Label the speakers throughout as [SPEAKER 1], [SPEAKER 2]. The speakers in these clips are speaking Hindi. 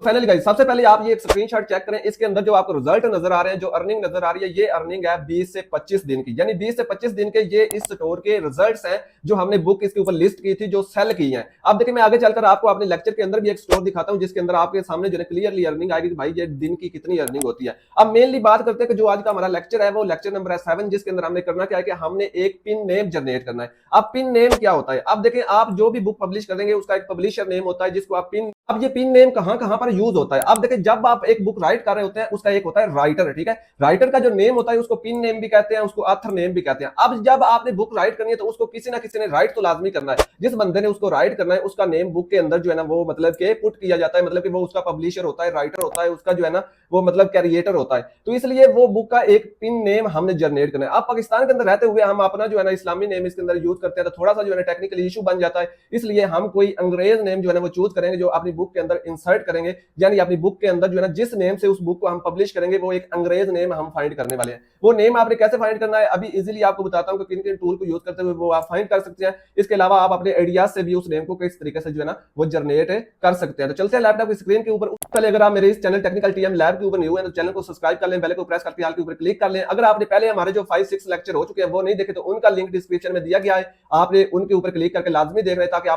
[SPEAKER 1] फाइनली गाइस, सबसे पहले आप ये एक स्क्रीनशॉट चेक करें। इसके अंदर जो आपको रिजल्ट नजर आ रहे हैं, जो अर्निंग नजर आ रही है, ये अर्निंग है 20 से 25 दिन की, यानी 20 से 25 दिन के ये इस स्टोर के रिजल्ट्स हैं जो हमने बुक इसके ऊपर लिस्ट की थी, जो सेल की है। अब देखिए, मैं आगे चलकर आपको अपने लेक्चर के अंदर भी एक स्टोर दिखाता हूं, जिसके अंदर आपके सामने जो है क्लियरली अर्निंग आएगी कि भाई ये दिन की कितनी अर्निंग होती है। अब मेनली बात करते हैं कि जो आज का हमारा लेक्चर है वो लेक्चर नंबर है 7, जिसके अंदर हमने करना क्या है कि हमने एक पिन नेम जनरेट करना है। अब पिन नेम क्या होता है? अब देखें, आप जो भी बुक पब्लिश करेंगे उसका एक पब्लिशर नेम होता है जिसको आप पिन। अब ये पिन नेम कहां कहां पर यूज होता है? अब देखिए, जब आप एक बुक राइट कर रहे होते हैं, उसका एक होता है राइटर, ठीक है। राइटर का जो नेम होता है उसको पिन नेम भी कहते हैं, उसको ऑथर नेम भी कहते हैं। अब जब आपने बुक राइट करनी है तो उसको किसी ना किसी ने राइट तो लाजमी करना है। जिस बंदे ने उसको राइट करना है उसका नेम बुक के अंदर जो है ना वो मतलब के पुट किया जाता है, मतलब कि वो उसका पब्लिशर होता है, राइटर होता है, उसका जो है ना वो मतलब क्रिएटर होता है। तो इसलिए वो बुक का एक पिन नेम हमने जनरेट करना है। अब पाकिस्तान के अंदर रहते हुए हम अपना जो है ना इस्लामी नेम इसके अंदर यूज करते हैं, तो थोड़ा सा जो है ना टेक्निकल इशू बन जाता है। इसलिए हम कोई अंग्रेज नेम जो है ना वो चूज करेंगे, जो अपनी बुक के अंदर इंसर्ट करेंगे, यानी अपनी बुक के अंदर जो है ना जिस नेम से उस बुक को हम पब्लिश करेंगे वो एक अंग्रेज नेम हम फाइंड करने वाले हैं। वो नेम आपने कैसे फाइंड करना है अभी इजीली आपको बताता हूं कि किन किन टूल को यूज करते हुए वो आप फाइंड कर सकते हैं। इसके अलावा आप अपने आइडियाज से भी उस नेम को किस तरीके से जो है ना वो जनरेट कर सकते हैं। तो चलते हैं लैपटॉप की स्क्रीन के ऊपर। पहले अगर आप मेरे इस चैनल टेक्निकल टीएम लैब के ऊपर न्यू है तो चैनल को सब्सक्राइब कर लें, बेल को प्रेस करके हाल के ऊपर क्लिक कर लें। अगर आपने पहले हमारे जो 5-6 लेक्चर हो चुके हैं वो नहीं देखे तो उनका लिंक डिस्क्रिप्शन में दिया गया है, आपने उनके ऊपर क्लिक करके लाजमी देख रहे हैं ताकि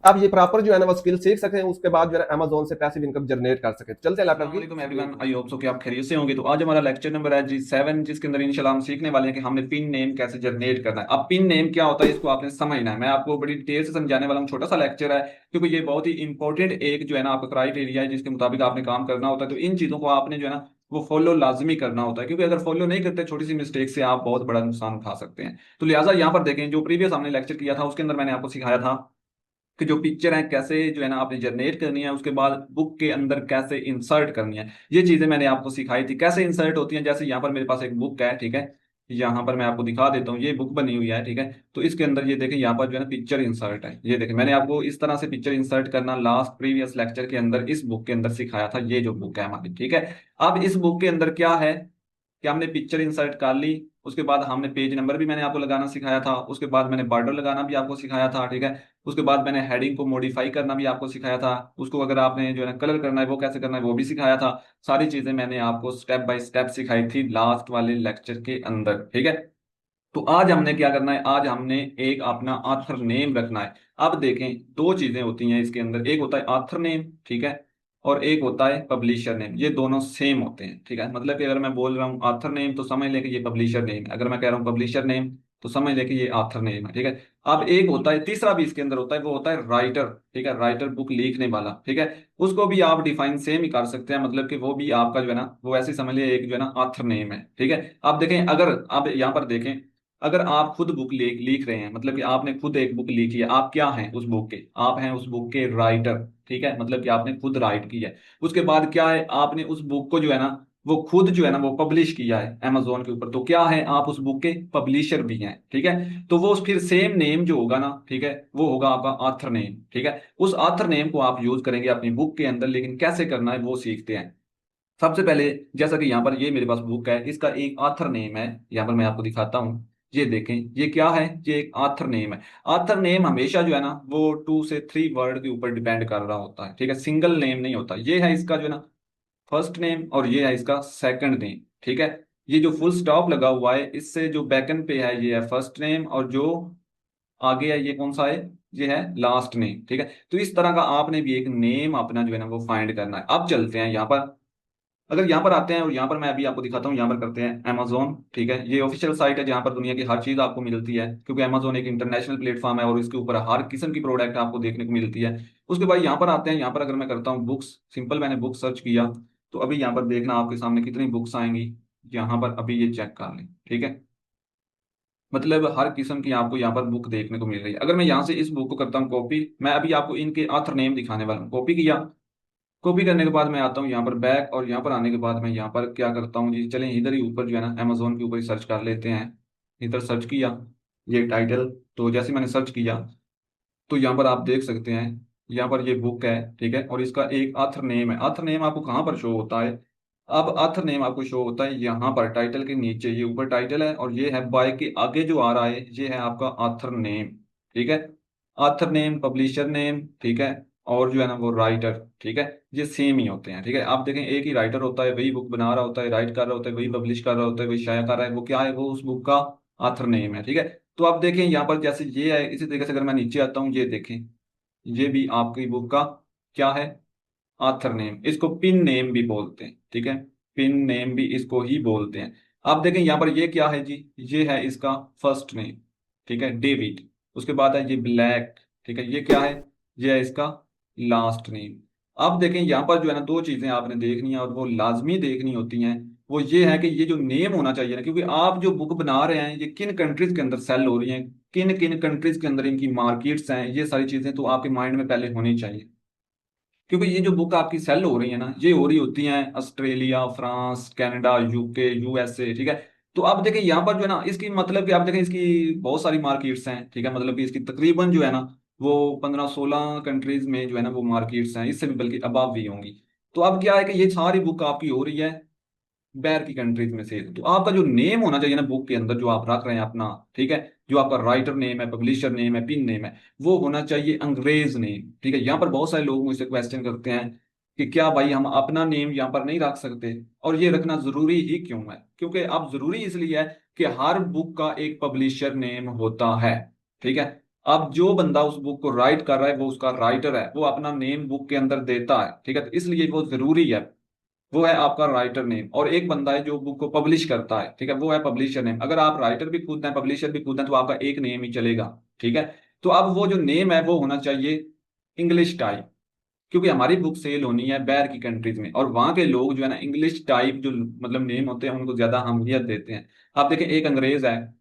[SPEAKER 1] आप ये प्रॉपर जो है ना वो स्किल सीख सकें, उसके बाद जो है अमेज़न से पैसिव इनकम जनरेट कर सकें। चलते हैं लैपटॉप की।
[SPEAKER 2] एवरीवन, आई होप सो कि आप खैरियत से होंगे। तो आज हमारा लेक्चर नंबर है जी 7, जिसके अंदर इंशाल्लाह हम सीखने वाले हैं कि हमने पिन नेम कैसे जनरेट करना है। अब पिन नेम क्या होता है इसको आपने समझना है, मैं आपको बड़ी डिटेल से समझाने वाला हूँ। छोटा सा लेक्चर है क्योंकि ये बहुत ही इंपॉर्टेंट एक जो है ना आपका क्राइटेरिया है जिसके मुताबिक आपने काम करना होता है। तो इन चीजों को आपने जो है ना वो फॉलो लाजमी करना होता है, क्योंकि अगर फॉलो नहीं करते छोटी सी मिस्टेक से आप बहुत बड़ा नुकसान उठा सकते हैं। तो लिहाजा यहाँ पर देखें, जो प्रीवियस हमने लेक्चर किया था उसके अंदर मैंने आपको सिखाया था कि जो पिक्चर है कैसे जो है ना आपने जनरेट करनी है, उसके बाद बुक के अंदर कैसे इंसर्ट करनी है। ये चीजें मैंने आपको सिखाई थी कैसे इंसर्ट होती हैं। जैसे यहाँ पर मेरे पास एक बुक है, ठीक है, यहाँ पर मैं आपको दिखा देता हूँ। ये बुक बनी हुई है, ठीक है। तो इसके अंदर ये देखें, यहाँ पर जो है ना पिक्चर इंसर्ट है। ये देखें, मैंने आपको इस तरह से पिक्चर इंसर्ट करना लास्ट प्रीवियस लेक्चर के अंदर इस बुक के अंदर सिखाया था। ये जो बुक है हमारी, ठीक है। अब इस बुक के अंदर क्या है कि हमने पिक्चर इंसर्ट कर ली, उसके बाद हमने पेज नंबर भी मैंने आपको लगाना सिखाया था, उसके बाद मैंने बॉर्डर लगाना भी आपको सिखाया था, ठीक है। उसके बाद मैंने हेडिंग को मॉडिफाई करना भी आपको सिखाया था, उसको अगर आपने जो है ना कलर करना है वो कैसे करना है वो भी सिखाया था। सारी चीजें मैंने आपको स्टेप बाय स्टेप सिखाई थी लास्ट वाले लेक्चर के अंदर, ठीक है। तो आज हमने क्या करना है, आज हमने एक अपना ऑथर नेम रखना है। अब देखें, दो चीजें होती हैं इसके अंदर, एक होता है ऑथर नेम, ठीक है, और एक होता है पब्लिशर नेम। ये दोनों सेम होते हैं, ठीक है। मतलब कि अगर मैं बोल रहा हूँ ऑथर नेम तो समझ लें कि ये पब्लिशर नेम है, अगर मैं कह रहा हूँ पब्लिशर नेम तो समझ लें कि ये ऑथर नेम है, ठीक है। अब एक होता है तीसरा भी इसके अंदर होता है, वो होता है राइटर, ठीक है, राइटर बुक लिखने वाला, ठीक है। उसको भी आप डिफाइन सेम ही कर सकते हैं, मतलब कि वो भी आपका जो है ना वो ऐसे समझ लिया एक जो है ना ऑथर नेम है, ठीक है। आप देखें, अगर आप यहाँ पर देखें, अगर आप खुद बुक लिख लिख रहे हैं, मतलब कि आपने खुद एक बुक लिखी है, आप क्या हैं उस बुक के, आप हैं उस बुक के राइटर, ठीक है, मतलब कि आपने खुद राइट किया है। उसके बाद क्या है, आपने उस बुक को जो है ना वो खुद जो है ना वो पब्लिश किया है अमेजोन के ऊपर, तो क्या है, आप उस बुक के पब्लिशर भी हैं, ठीक है। तो वो फिर सेम नेम जो होगा ना, ठीक है, वो होगा आपका ऑथर नेम, ठीक है। उस ऑथर नेम को आप यूज करेंगे अपनी बुक के अंदर, लेकिन कैसे करना है वो सीखते हैं। सबसे पहले, जैसा कि यहाँ पर ये मेरे पास बुक है, इसका एक ऑथर नेम है, यहाँ पर मैं आपको दिखाता हूँ। ये देखें, ये क्या है, ये एक ऑथर नेम है। ऑथर नेम हमेशा जो है ना वो 2 से 3 वर्ड के ऊपर डिपेंड कर रहा होता है, ठीक है, सिंगल नेम नहीं होता। ये है इसका जो है ना फर्स्ट नेम और ये है इसका सेकंड नेम, ठीक है। ये जो फुल स्टॉप लगा हुआ है इससे जो बैकएंड पे है ये है फर्स्ट नेम, और जो आगे है ये कौन सा है, ये है लास्ट नेम, ठीक है। तो इस तरह का आपने भी एक नेम अपना जो है ना वो फाइंड करना है। अब चलते हैं यहाँ पर, अगर यहाँ पर आते हैं और यहाँ पर मैं अभी आपको दिखाता हूँ, यहाँ पर करते हैं अमेजोन, ठीक है। ये ऑफिशियल साइट है जहाँ पर दुनिया की हर चीज़ आपको मिलती है, क्योंकि अमेजोन एक इंटरनेशनल प्लेटफॉर्म है और इसके ऊपर हर किस्म की प्रोडक्ट आपको देखने को मिलती है। उसके बाद यहाँ पर आते हैं, यहाँ पर अगर मैं करता हूँ बुक्स, सिंपल मैंने बुक सर्च किया, तो अभी यहाँ पर देखना आपके सामने कितनी बुक्स आएंगी। यहाँ पर अभी ये चेक कर लें, ठीक है। मतलब हर किस्म की आपको यहाँ पर बुक देखने को मिल रही है। अगर मैं यहाँ से इस बुक को करता हूँ कॉपी, मैं अभी आपको इनके ऑथर नेम दिखाने वाला हूँ। कॉपी किया, कॉपी करने के बाद मैं आता हूँ यहाँ पर बैक, और यहाँ पर आने के बाद मैं यहाँ पर क्या करता हूँ जी, चलें इधर ही ऊपर जो है ना अमेजोन के ऊपर ही सर्च कर लेते हैं। इधर सर्च किया, ये टाइटल, तो जैसे मैंने सर्च किया तो यहाँ पर आप देख सकते हैं, यहाँ पर ये बुक है, ठीक है, और इसका एक ऑथर नेम है। ऑथर नेम आपको कहाँ पर शो होता है, अब ऑथर नेम आपको शो होता है यहाँ पर टाइटल के नीचे, ये ऊपर टाइटल है और ये है बाय के आगे जो आ रहा है ये है आपका ऑथर नेम, ठीक है। ऑथर नेम, पब्लिशर नेम, ठीक है, और जो है ना वो राइटर, ठीक है, ये सेम ही होते हैं। ठीक है, आप देखें एक ही राइटर होता है, वही बुक बना रहा होता है, राइट कर रहा होता है, वही पब्लिश कर रहा होता है, वही शाया कर रहा है, वो क्या है, वो उस बुक का ऑथर नेम है। ठीक है, तो आप देखें यहाँ पर जैसे ये है, इसी तरीके से अगर मैं नीचे आता हूँ, ये देखें, ये भी आपकी बुक का क्या है, ऑथर नेम। इसको पिन नेम भी बोलते हैं। ठीक है, पिन नेम भी इसको ही बोलते हैं। आप देखें यहाँ पर ये क्या है जी, ये है इसका फर्स्ट नेम, ठीक है, डेविड। उसके बाद है ये ब्लैक, ठीक है, ये क्या है, ये है इसका लास्ट नेम। आप देखें यहाँ पर जो है ना दो चीजें आपने देखनी है और वो लाजमी देखनी होती हैं। वो ये है कि ये जो नेम होना चाहिए ना, क्योंकि आप जो बुक बना रहे हैं ये किन कंट्रीज के अंदर सेल हो रही हैं, किन किन कंट्रीज के अंदर इनकी मार्केट्स हैं, ये सारी चीजें तो आपके माइंड में पहले होनी चाहिए। क्योंकि ये जो बुक आपकी सेल हो रही है ना, ये हो रही होती हैं Australia, France, Canada, UK, USA. ठीक है, तो आप देखें यहाँ पर जो है ना, इसकी मतलब कि आप देखें इसकी बहुत सारी मार्केट्स हैं। ठीक है, मतलब कि इसकी तकरीबन जो है ना वो 15-16 कंट्रीज में जो है ना वो मार्केट्स हैं, इससे भी बल्कि अबाव भी होंगी। तो अब क्या है कि ये सारी बुक आपकी हो रही है बैर की कंट्रीज में से। तो आपका जो नेम होना चाहिए ना बुक के अंदर जो आप रख रहे हैं अपना, ठीक है, जो आपका राइटर नेम है, पब्लिशर नेम है, पिन नेम है, वो होना चाहिए अंग्रेज नेम। ठीक है, यहाँ पर बहुत सारे लोग मुझसे क्वेश्चन करते हैं कि क्या भाई हम अपना नेम यहाँ पर नहीं रख सकते, और ये रखना जरूरी ही क्यों है? क्योंकि अब जरूरी इसलिए है कि हर बुक का एक पब्लिशर नेम होता है। ठीक है, अब जो बंदा उस बुक को राइट कर रहा है वो उसका राइटर है, वो अपना नेम बुक के अंदर देता है। ठीक है, तो इसलिए वो जरूरी है, वो है आपका राइटर नेम। और एक बंदा है जो बुक को पब्लिश करता है, ठीक है, वो है पब्लिशर नेम। अगर आप राइटर भी खुद हैं, पब्लिशर भी खुद हैं, तो आपका एक नेम ही चलेगा। ठीक है, तो अब वो जो नेम है वो होना चाहिए इंग्लिश टाइप, क्योंकि हमारी बुक सेल होनी है बैर की कंट्रीज में, और वहां के लोग जो है ना इंग्लिश टाइप जो मतलब नेम होते हैं उनको ज्यादा अहमियत देते हैं। आप देखें एक अंग्रेज है,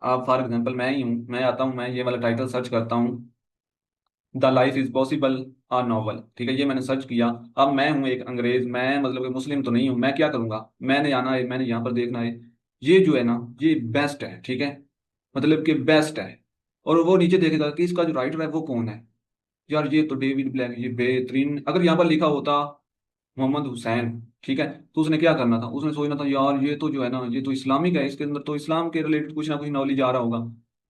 [SPEAKER 2] आप फॉर एग्जाम्पल मैं ही हूँ, मैं आता हूँ, मैं ये वाला टाइटल सर्च करता हूँ, the life is possible a novel. ठीक है, ये मैंने सर्च किया। अब मैं हूं एक अंग्रेज, मैं मतलब कि मुस्लिम तो नहीं हूं, मैं क्या करूंगा, मैंने आना है, मैंने यहाँ पर देखना है, ये जो है ना ये बेस्ट है। ठीक है, मतलब कि बेस्ट है। और वो नीचे देखेगा कि इसका जो राइटर है वो कौन है, यार ये तो डेविड ब्लैक, ये बेहतरीन। अगर यहाँ पर लिखा होता मोहम्मद हुसैन, ठीक है, तो उसने क्या करना था, उसने सोचना था यार ये तो जो है ना ये तो इस्लामिक है, इसके अंदर तो इस्लाम के रिलेटेड कुछ ना कुछ नॉलेज आ रहा होगा।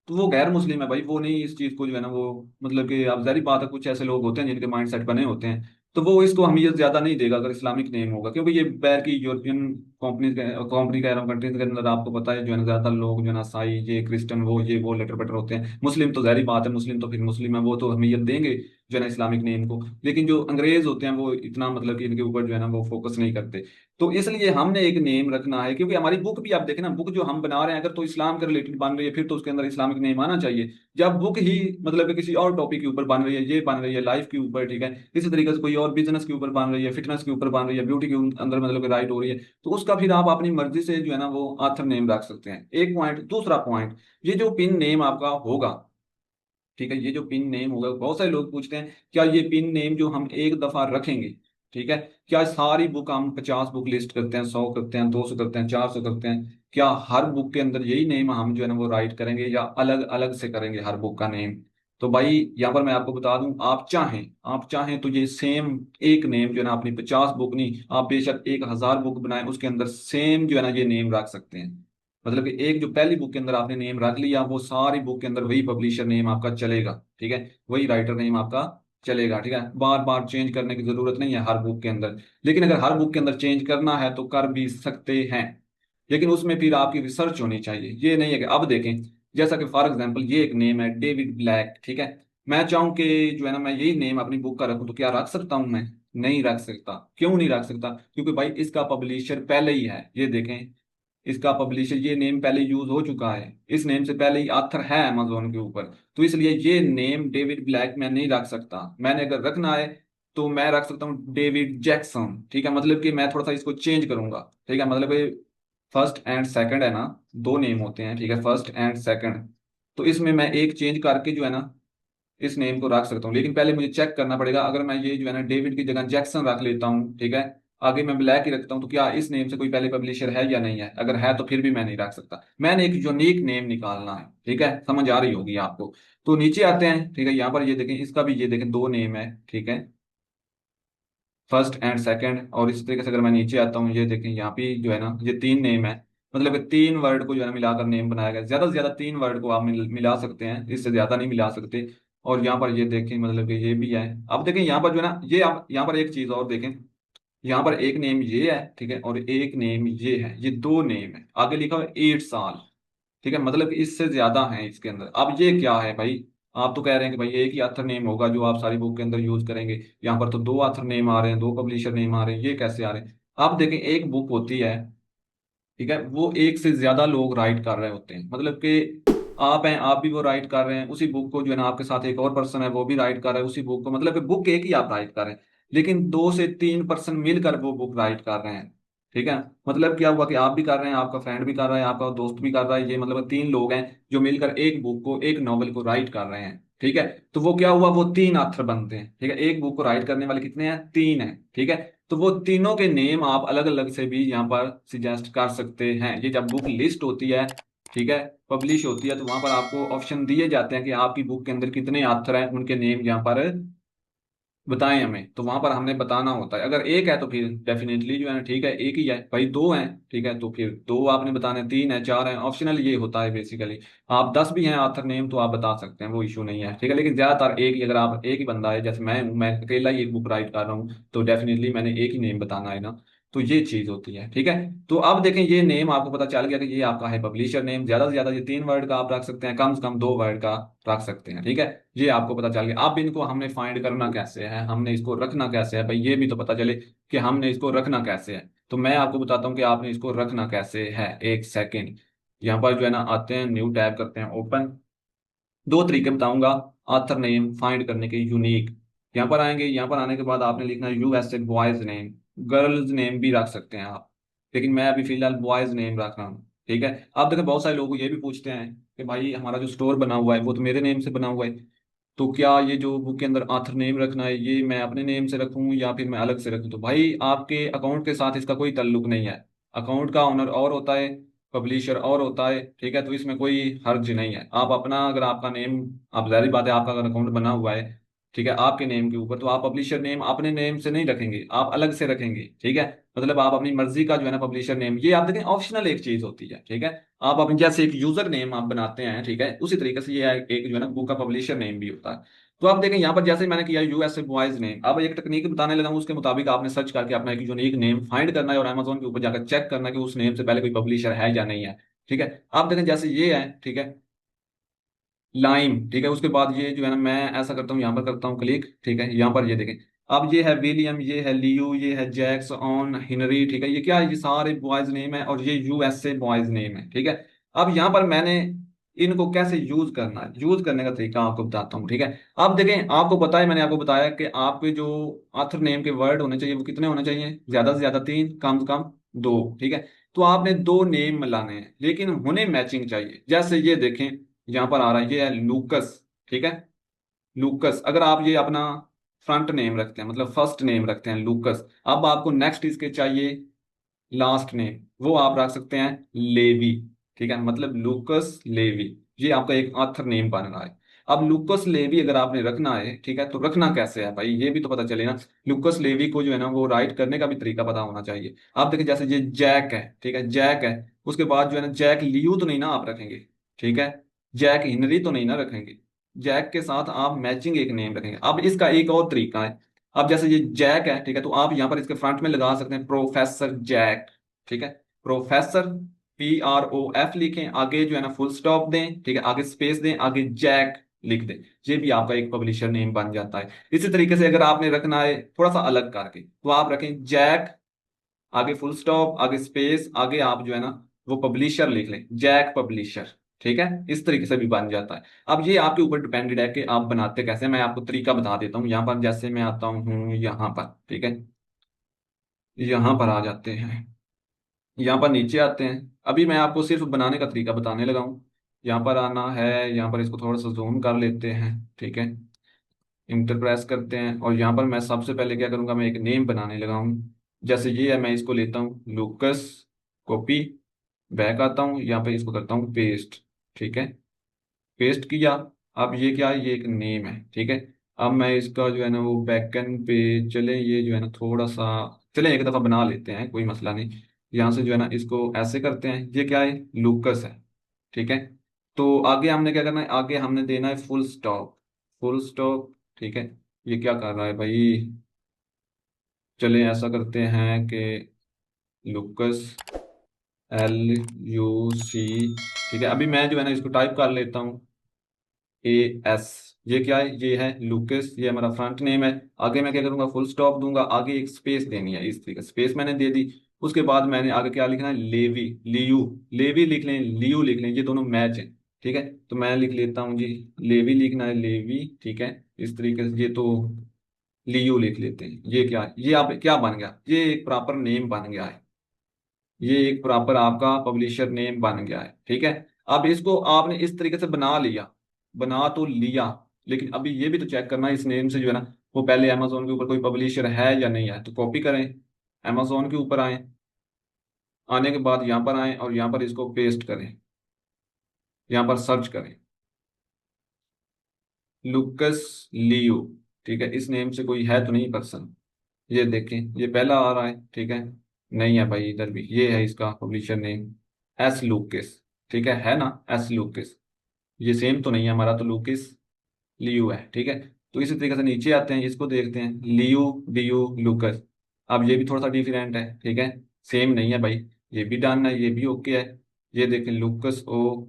[SPEAKER 2] तो वो गैर मुस्लिम है भाई, वो नहीं इस चीज को जो है ना वो मतलब कि अब जारी बात है, कुछ ऐसे लोग होते हैं जिनके माइंड सेट बने होते हैं, तो वो इसको अहमियत ज्यादा नहीं देगा अगर इस्लामिक नेम होगा। क्योंकि ये बैर की यूरोपियन कंपनी कह रहा हूँ कंट्रीज के अंदर आपको पता है जो है ना ज्यादातर लोग जो है ना ईसाई, ये क्रिश्चियन, वो ये वो लेटर पेटर होते हैं। मुस्लिम तो जारी बात है, मुस्लिम तो फिर मुस्लिम है, वो तो अहमियत देंगे जो है ना इस्लामिक नेम को। लेकिन जो अंग्रेज होते हैं वो इतना मतलब कि इनके ऊपर जो है ना वो फोकस नहीं करते। तो इसलिए हमने एक नेम रखना है, क्योंकि हमारी बुक भी आप देखें ना, बुक जो हम बना रहे हैं अगर तो इस्लाम के रिलेटेड बन रही है फिर तो उसके अंदर इस्लामिक नेम आना चाहिए। जब बुक ही मतलब कि किसी और टॉपिक के ऊपर बन रही है, ये बन रही है लाइफ के ऊपर, ठीक है, इसी तरीके से कोई और बिजनेस के ऊपर बन रही है, फिटनेस के ऊपर बन रही है, ब्यूटी के अंदर मतलब कि राइट हो रही है, तो उसका फिर आप अपनी मर्जी से जो है ना वो आथर नेम रख सकते हैं। एक पॉइंट, दूसरा पॉइंट, ये जो पिन नेम आपका होगा, ठीक है, ये जो पिन नेम होगा, बहुत सारे लोग पूछते हैं क्या ये पिन नेम जो हम एक दफा रखेंगे, ठीक है, क्या सारी बुक हम 50 बुक लिस्ट करते हैं, 100 करते हैं, 200 करते हैं, 400 करते हैं, क्या हर बुक के अंदर यही नेम हम जो है ना वो राइट करेंगे या अलग अलग से करेंगे हर बुक का नेम? तो भाई यहाँ पर मैं आपको बता दूं, आप चाहें तो ये सेम एक नेम जो है ना अपनी 50 बुक नहीं, आप बेशक 1,000 बुक बनाएं, उसके अंदर सेम जो है ना ये नेम रख सकते हैं। मतलब कि एक जो पहली बुक के अंदर आपने नेम रख लिया, वो सारी बुक के अंदर वही पब्लिशर नेम आपका चलेगा। ठीक है, वही राइटर नेम आपका चलेगा। ठीक है, बार बार चेंज करने की जरूरत नहीं है हर बुक के अंदर। लेकिन अगर हर बुक के अंदर चेंज करना है तो कर भी सकते हैं, लेकिन उसमें फिर आपकी रिसर्च होनी चाहिए। ये नहीं है कि अब देखें, जैसा कि फॉर एग्जांपल ये एक नेम है डेविड ब्लैक, ठीक है, मैं चाहूं कि जो है ना मैं यही नेम अपनी बुक का रखूं, तो क्या रख सकता हूं मैं? नहीं रख सकता। क्यों नहीं रख सकता? क्योंकि भाई इसका पब्लिशर पहले ही है, ये देखें, इसका पब्लिशर ये नेम पहले यूज हो चुका है, इस नेम से पहले ही आथर है अमेजोन के ऊपर। तो इसलिए ये नेम डेविड ब्लैक मैं नहीं रख सकता। मैंने अगर रखना है तो मैं रख सकता हूँ डेविड जैक्सन। ठीक है, मतलब कि मैं थोड़ा सा इसको चेंज करूंगा। ठीक है, मतलब फर्स्ट एंड सेकंड है ना, दो नेम होते हैं, ठीक है, फर्स्ट एंड सेकंड। तो इसमें मैं एक चेंज करके जो है ना इस नेम को रख सकता हूँ, लेकिन पहले मुझे चेक करना पड़ेगा। अगर मैं ये जो है ना डेविड की जगह जैक्सन रख लेता हूँ, ठीक है, आगे मैं ब्लैक ही रखता हूँ, तो क्या इस नेम से कोई पहले पब्लिशर है या नहीं है? अगर है तो फिर भी मैं नहीं रख सकता। मैंने एक यूनिक नेम निकालना है। ठीक है, समझ आ रही होगी आपको। तो नीचे आते हैं, ठीक है, यहाँ पर ये देखें, इसका भी ये देखें दो नेम है, ठीक है, फर्स्ट एंड सेकंड। और इस तरीके से अगर मैं नीचे आता हूँ, ये देखें यहाँ पे जो है ना ये तीन नेम है, मतलब कि 3 वर्ड को जो है ना मिलाकर नेम बनाया गया। ज्यादा से ज्यादा 3 वर्ड को आप मिला सकते हैं, इससे ज्यादा नहीं मिला सकते। और यहाँ पर ये देखें मतलब कि ये भी है। अब देखें यहाँ पर जो है ना, ये आप यहाँ पर एक चीज और देखें, यहाँ पर एक नेम ये है, ठीक है, और एक नेम ये है, ये दो नेम है, आगे लिखा हुआ है 8 साल, ठीक है, मतलब कि इससे ज्यादा है इसके अंदर। अब ये क्या है भाई, आप तो कह रहे हैं कि भाई एक ही ऑथर नेम होगा जो आप सारी बुक के अंदर यूज करेंगे, यहाँ पर तो दो ऑथर नेम आ रहे हैं, दो पब्लिशर नेम आ रहे हैं, ये कैसे आ रहे हैं? आप देखें एक बुक होती है, ठीक है, वो एक से ज्यादा लोग राइट कर रहे होते हैं, मतलब कि आप हैं, आप भी वो राइट कर रहे हैं, उसी बुक को जो है ना आपके साथ एक और पर्सन है वो भी राइट कर रहा है उसी बुक को, मतलब कि बुक एक ही आप राइट कर रहे हैं, लेकिन 2 से 3 पर्सन मिलकर वो बुक राइट कर रहे हैं, ठीक है। मतलब क्या हुआ कि आप भी कर रहे हैं, आपका फ्रेंड भी कर रहा है, आपका दोस्त भी कर रहा है, ये मतलब 3 लोग हैं जो मिलकर एक बुक को, एक नॉवल को राइट कर रहे हैं, ठीक है। तो वो क्या हुआ, वो 3 ऑथर बनते हैं, ठीक है, एक बुक को राइट करने वाले कितने हैं, 3 हैं, ठीक है। तो वो तीनों के नेम आप अलग अलग से भी यहाँ पर सजेस्ट कर सकते हैं। ये जब बुक लिस्ट होती है, ठीक है, पब्लिश होती है, तो वहां पर आपको ऑप्शन दिए जाते हैं कि आपकी बुक के अंदर कितने ऑथर हैं, उनके नेम यहाँ पर बताएं हमें, तो वहां पर हमने बताना होता है। अगर एक है तो फिर डेफिनेटली जो है ना, ठीक है, एक ही है भाई, दो हैं, ठीक है, तो फिर दो आपने बताने, 3 है, 4 है, ऑप्शनल ये होता है बेसिकली। आप 10 भी हैं ऑथर नेम तो आप बता सकते हैं, वो इशू नहीं है, ठीक है, लेकिन ज्यादातर एक ही, अगर आप एक ही बंदा है, जैसे मैं हूं, मैं अकेला ही एक बुक राइट कर रहा हूँ, तो डेफिनेटली मैंने एक ही नेम बताना है ना, तो ये चीज होती है, ठीक है। तो अब देखें ये नेम आपको पता चल गया कि ये आपका है पब्लिशर नेम, ज्यादा से ज्यादा ये 3 वर्ड का आप रख सकते हैं, कम से कम 2 वर्ड का रख सकते हैं, ठीक है। ये आपको पता चल गया। अब इनको हमने फाइंड करना कैसे है, हमने इसको रखना कैसे है भाई, ये भी तो पता चले कि हमने इसको रखना कैसे है। तो मैं आपको बताता हूँ कि आपने इसको रखना कैसे है। एक सेकेंड, यहाँ पर जो है ना आते हैं, न्यू टैब करते हैं ओपन, 2 तरीके बताऊंगा ऑथर नेम फाइंड करने के यूनिक। यहाँ पर आएंगे, यहाँ पर आने के बाद आपने लिखना USA boys name, girls name भी रख सकते हैं आप, लेकिन मैं अभी फिलहाल बॉयज नेम रख रहा हूँ, ठीक है। आप देखो बहुत सारे लोग ये भी पूछते हैं कि भाई हमारा जो स्टोर बना हुआ है वो तो मेरे नेम से बना हुआ है, तो क्या ये जो बुक के अंदर ऑथर नेम रखना है ये मैं अपने नेम से रखूं या फिर मैं अलग से रखूं? तो भाई आपके अकाउंट के साथ इसका कोई ताल्लुक नहीं है। अकाउंट का ओनर और होता है, पब्लिशर और होता है, ठीक है, तो इसमें कोई हर्ज नहीं है। आप अपना, अगर आपका नेम, आप जाहिर बात है आपका अगर अकाउंट बना हुआ है, ठीक है, आपके नेम के ऊपर, तो आप पब्लिशर नेम अपने नेम से नहीं रखेंगे, आप अलग से रखेंगे, ठीक है। मतलब आप अपनी मर्जी का जो है ना पब्लिशर नेम, ये आप देखें ऑप्शनल एक चीज होती है, ठीक है। आप अपने जैसे एक यूजर नेम आप बनाते हैं, ठीक है, उसी तरीके से ये एक जो है ना बुक का पब्लिशर नेम भी होता है। तो आप देखें यहाँ पर जैसे मैंने किया यूएसए बॉयज नेम, अब एक टेक्निक बताने लगा हूँ, उसके मुताबिक आपने सर्च करके अपना एक यूनिक नेम फाइंड करना है और अमेजोन के ऊपर जाकर चेक करना है कि उस नेम से पहले कोई पब्लिशर है या नहीं है, ठीक है। आप देखें जैसे ये है, ठीक है, लाइम, ठीक है, उसके बाद ये जो है ना, मैं ऐसा करता हूँ, यहाँ पर करता हूँ क्लिक, ठीक है, यहाँ पर ये देखें, अब ये है विलियम, ये है लियो, ये है जैक्स ऑन हिनरी, ठीक है, ये क्या है, ये सारे बॉयज नेम है और ये यूएसए बॉयज नेम है, ठीक है। अब यहाँ पर मैंने इनको कैसे यूज करना है, यूज करने का तरीका आपको बताता हूँ, ठीक है। अब देखें आपको पता है, मैंने आपको बताया कि आपके जो ऑथर नेम के वर्ड होने चाहिए वो कितने होने चाहिए, ज्यादा से ज्यादा 3, कम से कम 2, ठीक है। तो आपने 2 नेम मिलाने हैं, लेकिन होने मैचिंग चाहिए। जैसे ये देखें यहाँ पर आ रहा है, ये है लूकस, ठीक है, लूकस। अगर आप ये अपना फ्रंट नेम रखते हैं, मतलब फर्स्ट नेम रखते हैं लूकस, अब आपको नेक्स्ट इसके चाहिए लास्ट नेम, वो आप रख सकते हैं लेवी, ठीक है, मतलब लूकस लेवी, ये आपका एक ऑथर नेम बन रहा है। अब लूकस लेवी अगर आपने रखना है, ठीक है, तो रखना कैसे है भाई, ये भी तो पता चले ना। लूकस लेवी को जो है ना वो राइट करने का भी तरीका पता होना चाहिए। आप देखिए जैसे ये जैक है, ठीक है, जैक है, उसके बाद जो है ना जैक लियू तो नहीं ना आप रखेंगे, ठीक है, जैक हिनरी तो नहीं ना रखेंगे, जैक के साथ आप मैचिंग एक नेम रखेंगे। अब इसका एक और तरीका है, अब जैसे ये जैक है, ठीक है, तो आप यहाँ पर इसके फ्रंट में लगा सकते हैं प्रोफेसर जैक, ठीक है, प्रोफेसर, PROF लिखें, आगे जो है ना फुल स्टॉप दें, ठीक है, आगे स्पेस दें, आगे जैक लिख दें, ये भी आपका एक पब्लिशर नेम बन जाता है। इसी तरीके से अगर आपने रखना है थोड़ा सा अलग करके, तो आप रखें जैक, आगे फुल स्टॉप, आगे स्पेस, आगे आप जो है ना वो पब्लिशर लिख लें, जैक पब्लिशर, ठीक है, इस तरीके से भी बन जाता है। अब ये आपके ऊपर डिपेंडेड है कि आप बनाते कैसे हैं। मैं आपको तरीका बता देता हूँ। यहाँ पर जैसे मैं आता हूँ यहाँ पर, ठीक है, यहाँ पर आ जाते हैं, यहाँ पर नीचे आते हैं, अभी मैं आपको सिर्फ बनाने का तरीका बताने लगा हूँ। यहाँ पर आना है, यहाँ पर इसको थोड़ा सा जूम कर लेते हैं, ठीक है, इंटर प्रेस करते हैं, और यहाँ पर मैं सबसे पहले क्या करूँगा, मैं एक नेम बनाने लगा हूँ। जैसे ये है, मैं इसको लेता हूँ लूकस, कॉपी, बैक आता हूँ, यहाँ पे इसको करता हूँ पेस्ट, ठीक है, पेस्ट किया। अब ये क्या है, ये एक नेम है, ठीक है। अब मैं इसका जो है ना वो बैकएंड पे चले, ये जो है ना थोड़ा सा, चले एक दफ़ा बना लेते हैं, कोई मसला नहीं। यहाँ से जो है ना इसको ऐसे करते हैं, ये क्या है, लूकस है, ठीक है। तो आगे हमने क्या करना है, आगे हमने देना है फुल स्टॉप, फुल स्टॉप, ठीक है। ये क्या कर रहा है भाई? चलें ऐसा करते हैं कि लुकस LUC, ठीक है। अभी मैं जो है ना इसको टाइप कर लेता हूँ AS। ये क्या है? ये है लुकस, ये हमारा फ्रंट नेम है। आगे मैं क्या करूंगा? फुल स्टॉप दूंगा, आगे एक स्पेस देनी है, इस तरीके स्पेस मैंने दे दी। उसके बाद मैंने आगे क्या लिखना है? Levy, Liu. लेवी लिख लें, लियू लिख लें, ये दोनों मैच हैं, ठीक है। तो मैं लिख लेता हूँ जी, लेवी लिखना है, लेवी, ठीक है। इस तरीके से, ये तो लियू लिख लेते हैं। ये क्या है? ये आप क्या बन गया? ये एक प्रॉपर नेम बन गया है। ये एक प्रॉपर आपका पब्लिशर नेम बन गया है, ठीक है। अब इसको आपने इस तरीके से बना लिया, बना तो लिया, लेकिन अभी ये भी तो चेक करना है इस नेम से जो है ना, वो पहले अमेजोन के ऊपर कोई पब्लिशर है या नहीं है। तो कॉपी करें, अमेजोन के ऊपर आए, आने के बाद यहाँ पर आए और यहाँ पर इसको पेस्ट करें, यहाँ पर सर्च करें लुकस लियो, ठीक है। इस नेम से कोई है तो नहीं पर्सन? ये देखें, ये पहला आ रहा है, ठीक है। नहीं है भाई, इधर भी ये है इसका पब्लिशर नेम, एस लूकिस, ठीक है ना? एस लूकिस, ये सेम तो नहीं है हमारा, तो लूकिस लियू है, ठीक है। तो इसी तरीके से नीचे आते हैं, इसको देखते हैं, लियू DU लूकस। अब ये भी थोड़ा सा डिफरेंट है, ठीक है, सेम नहीं है भाई। ये भी डन है, ये भी ओके है। ये देखें लूकस ओ,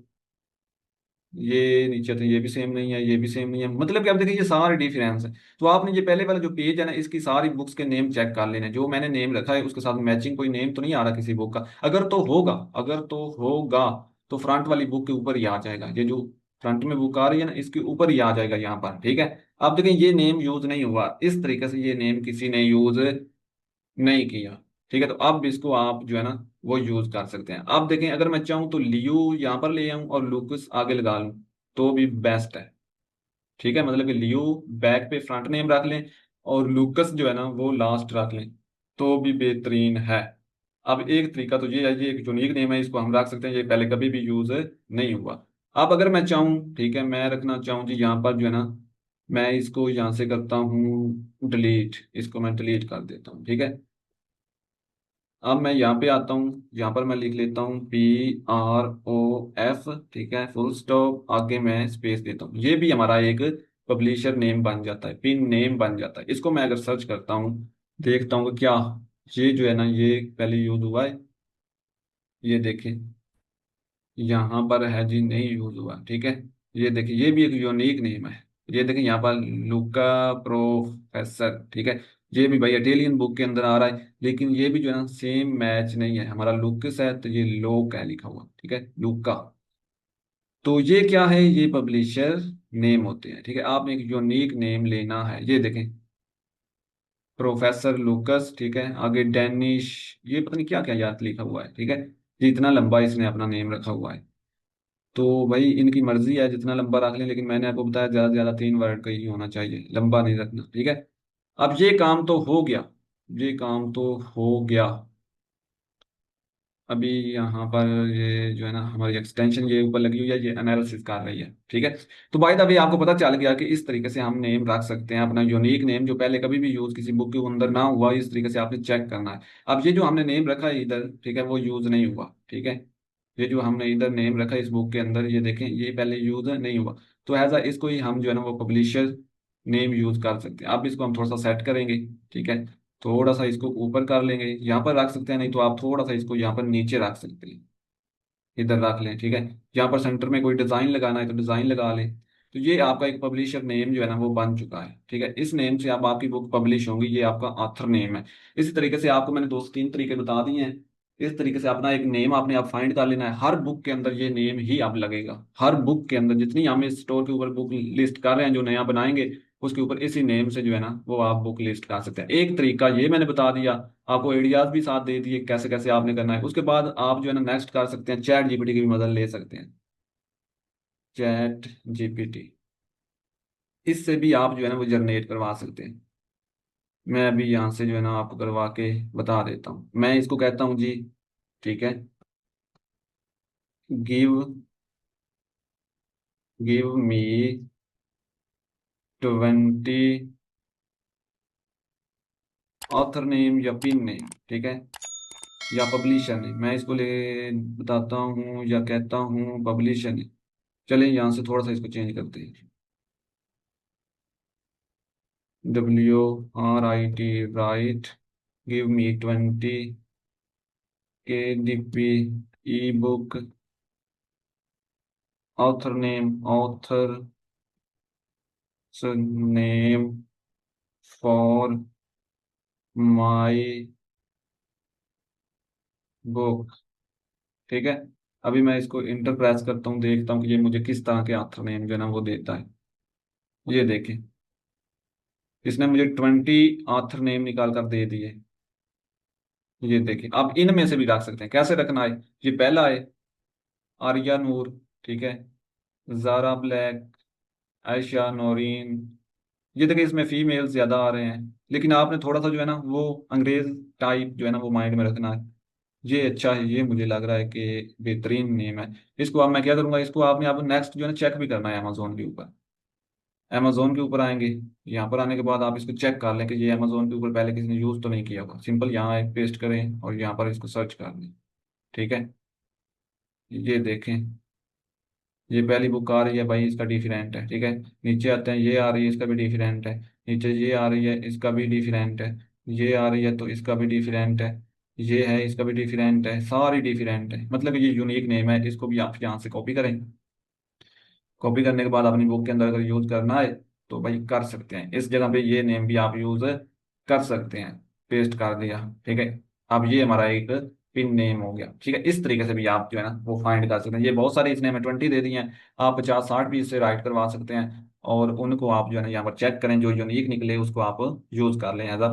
[SPEAKER 2] ये नीचे आते हैं, ये भी सेम नहीं है, ये भी सेम नहीं है। मतलब कि आप देखिए ये सारे डिफरेंस है। तो आपने ये पहले वाला जो पेज है ना, इसकी सारी बुक्स के नेम चेक कर लेने, जो मैंने नेम रखा है उसके साथ मैचिंग कोई नेम तो नहीं आ रहा किसी बुक का। अगर तो होगा, अगर तो होगा, तो फ्रंट वाली बुक के ऊपर ही आ जाएगा। ये जो फ्रंट में बुक आ रही है ना, इसके ऊपर ही आ जाएगा यहाँ पर, ठीक है। अब देखें ये नेम यूज नहीं हुआ, इस तरीके से ये नेम किसी ने यूज नहीं किया, ठीक है। तो अब इसको आप जो है ना वो यूज कर सकते हैं। अब देखें, अगर मैं चाहूँ तो लियू यहाँ पर ले आऊँ और लुकस आगे लगा लूँ, तो भी बेस्ट है, ठीक है। मतलब कि लियो बैक पे फ्रंट नेम रख लें और लूकस जो है ना वो लास्ट रख लें, तो भी बेहतरीन है। अब एक तरीका तो ये है, ये एक यूनिक नेम है, इसको हम रख सकते हैं, ये पहले कभी भी यूज नहीं हुआ। अब अगर मैं चाहूँ, ठीक है, मैं रखना चाहूँ जी यहाँ पर जो है ना, मैं इसको यहाँ से करता हूँ डिलीट, इसको मैं डिलीट कर देता हूँ, ठीक है। अब मैं यहाँ पे आता हूँ, यहाँ पर मैं लिख लेता हूँ PROF, ठीक है, फुल स्टॉप, आगे मैं स्पेस देता हूँ। ये भी हमारा एक पब्लिशर नेम बन जाता है, पिन नेम बन जाता है। इसको मैं अगर सर्च करता हूँ, देखता हूँ कि क्या ये जो है ना ये पहले यूज हुआ है, ये देखें यहाँ पर है जी, नहीं यूज हुआ, ठीक है। ये देखिए ये भी एक यूनिक नेम है। ये देखिए यहाँ पर लुका प्रोफेसर, ठीक है। ये भी भाई इटालियन बुक के अंदर आ रहा है, लेकिन ये भी जो है ना सेम मैच नहीं है। हमारा लुकस है तो ये लोक है लिखा हुआ, ठीक है, लुका। तो ये क्या है? ये पब्लिशर नेम होते हैं, ठीक है। आपने एक यूनिक नेम लेना है। ये देखें प्रोफेसर लुकस, ठीक है, आगे डेनिश, ये पता नहीं क्या क्या याद लिखा हुआ है, ठीक है। ये इतना लंबा इसने अपना नेम रखा हुआ है। तो भाई इनकी मर्जी है, जितना लंबा रख लें, लेकिन मैंने आपको बताया ज्यादा से ज्यादा 3 वर्ड का ही होना चाहिए, लंबा नहीं रखना, ठीक है। अब ये काम तो हो गया, ये काम तो हो गया। अभी यहाँ पर ये जो है ना हमारी एक्सटेंशन ये ऊपर लगी हुई है, ये एनालिसिस कर रही है, ठीक है। तो भाई अभी आपको पता चल गया कि इस तरीके से हम नेम रख सकते हैं, अपना यूनिक नेम जो पहले कभी भी यूज किसी बुक के अंदर ना हुआ, इस तरीके से आपने चेक करना है। अब ये जो हमने नेम रखा है इधर, ठीक है, वो यूज नहीं हुआ, ठीक है। ये जो हमने इधर नेम रखा है इस बुक के अंदर, ये देखें ये पहले यूज नहीं हुआ, तो ऐसा इसको ही हम जो है ना वो पब्लिशर नेम यूज कर सकते हैं। अब इसको हम थोड़ा सा सेट करेंगे, ठीक है। थोड़ा सा इसको ऊपर कर लेंगे, यहाँ पर रख सकते हैं, नहीं तो आप थोड़ा सा इसको यहाँ पर नीचे रख सकते हैं, इधर रख लें, ठीक है। यहाँ पर सेंटर में कोई डिजाइन लगाना है तो डिजाइन लगा लें। तो ये आपका एक पब्लिशर नेम जो है ना वो बन चुका है, ठीक है। इस नेम से अब आपकी बुक पब्लिश होंगी, ये आपका ऑथर नेम है। इसी तरीके से आपको मैंने 2 से 3 तरीके बता दिए हैं। इस तरीके से अपना एक नेम आपने आप फाइंड कर लेना है, हर बुक के अंदर ये नेम ही अब लगेगा। हर बुक के अंदर जितनी हम इस स्टोर के ऊपर बुक लिस्ट कर रहे हैं, जो नया बनाएंगे, उसके ऊपर इसी नेम से जो है ना वो आप बुक लिस्ट कर सकते हैं। एक तरीका ये मैंने बता दिया, आपको आइडियाज भी साथ दे दिए कैसे कैसे आपने करना है। उसके बाद आप जो है ना नेक्स्ट कर सकते हैं, चैट GPT की भी मदद ले सकते हैं। चैट GPT, इससे भी आप जो है ना वो जनरेट करवा सकते हैं। मैं अभी यहाँ से जो है ना आपको करवा के बता देता हूँ। मैं इसको कहता हूँ जी, ठीक है, give give me 20 author name या पिन नेम, ठीक है, या पब्लिशर नेम। मैं इसको ले बताता हूँ या कहता हूँ पब्लिशर नेम। चलिए यहाँ से थोड़ा सा इसको चेंज करते हैं। WRIT, right, give me 20 KDP E book, author name, name for my book. ठीक है, अभी मैं इसको इंटर प्रेस करता हूँ, देखता हूँ कि ये मुझे किस तरह के ऑथर नेम जो है ना वो देता है। ये देखें, इसने मुझे 20 ऑथर नेम निकाल कर दे दिए। ये देखिए, आप इनमें से भी रख सकते हैं। कैसे रखना है? ये पहला है आर्या नूर, ठीक है, जारा ब्लैक, आयशा नौरीन। ये देखिए, इसमें फीमेल ज्यादा आ रहे हैं, लेकिन आपने थोड़ा सा जो है ना वो अंग्रेज टाइप जो है ना वो माइंड में रखना है। ये अच्छा है, ये मुझे लग रहा है कि बेहतरीन नेम है। इसको अब मैं क्या करूंगा, इसको आपने आप नेक्स्ट जो है ना चेक भी करना है अमेजोन के ऊपर। अमेजोन के ऊपर आएंगे, यहाँ पर आने के बाद आप इसको चेक कर लें कि ये अमेजोन के ऊपर पहले किसी ने यूज तो नहीं किया होगा। सिंपल यहाँ एक पेस्ट करें और यहाँ पर इसको सर्च कर लें। ठीक है, ये देखें, ये पहली बुक आ रही है भाई, इसका डिफरेंट है। ठीक है, नीचे आते हैं, ये आ रही है, इसका भी डिफरेंट है। नीचे ये आ रही है, इसका भी डिफरेंट है। ये आ रही है तो इसका भी डिफरेंट है। ये है, इसका भी डिफरेंट है, सारी डिफरेंट है। मतलब ये यूनिक नेम है, इसको भी आप यहाँ से कॉपी करें। कॉपी करने के बाद अपनी बुक के अंदर अगर यूज करना है तो भाई कर सकते हैं। इस जगह पे ये नेम भी आप यूज कर सकते हैं। पेस्ट कर दिया, ठीक है। अब ये हमारा एक पिन नेम हो गया। ठीक है, इस तरीके से भी आप जो है ना वो फाइंड कर सकते हैं। ये बहुत सारे, इसने हमें 20 दे दिए हैं, आप 50-60 भी इससे राइट करवा सकते हैं। और उनको आप जो है ना यहाँ पर चेक करें, जो यूनिक निकले उसको आप यूज कर लें एज अ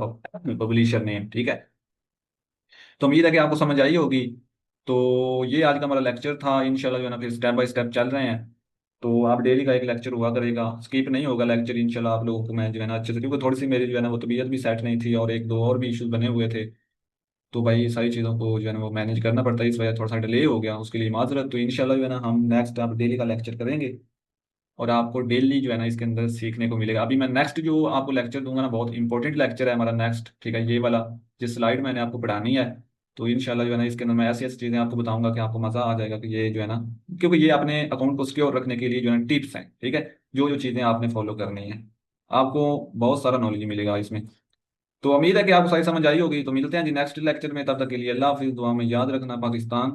[SPEAKER 2] पब्लिशर नेम। ठीक है, तो उम्मीद है कि आपको समझ आई होगी। तो ये आज का हमारा लेक्चर था। इंशाल्लाह जो है ना फिर स्टेप बाय स्टेप चल रहे हैं। तो आप डेली का एक लेक्चर हुआ करेगा, स्किप नहीं होगा लेक्चर इंशाल्लाह आप लोगों को। मैं जो है ना अच्छे से, क्योंकि थोड़ी सी मेरी जो है ना वो तबीयत भी सेट नहीं थी और एक दो और भी इश्यूज बने हुए थे। तो भाई ये सारी चीज़ों को जो है ना वो मैनेज करना पड़ता है, इस वजह थोड़ा सा डिले हो गया, उसके लिए माजरत। तो इंशाल्लाह जो है ना हम नेक्स्ट आप डेली का लेक्चर करेंगे और आपको डेली जो है ना इसके अंदर सीखने को मिलेगा। अभी मैं नेक्स्ट जो आपको लेक्चर दूंगा ना, बहुत इंपॉर्टेंट लेक्चर है हमारा नेक्स्ट। ठीक है, ये वाला जिस स्लाइड मैंने आपको पढ़ानी है, तो इंशाल्लाह जो है ना इसके अंदर मैं ऐसी ऐसी चीज़ें आपको बताऊंगा कि आपको मज़ा आ जाएगा कि ये जो है ना, क्योंकि ये अपने अकाउंट को सिक्योर रखने के लिए जो है टिप्स हैं। ठीक है, जो जो चीज़ें आपने फॉलो करनी है, आपको बहुत सारा नॉलेज मिलेगा इसमें। तो उम्मीद है कि आपको सारी समझ आई होगी। तो मिलते हैं जी नेक्स्ट लेक्चर में, तब तक के लिए अल्लाह हाफिज़। दुआ में याद रखना पाकिस्तान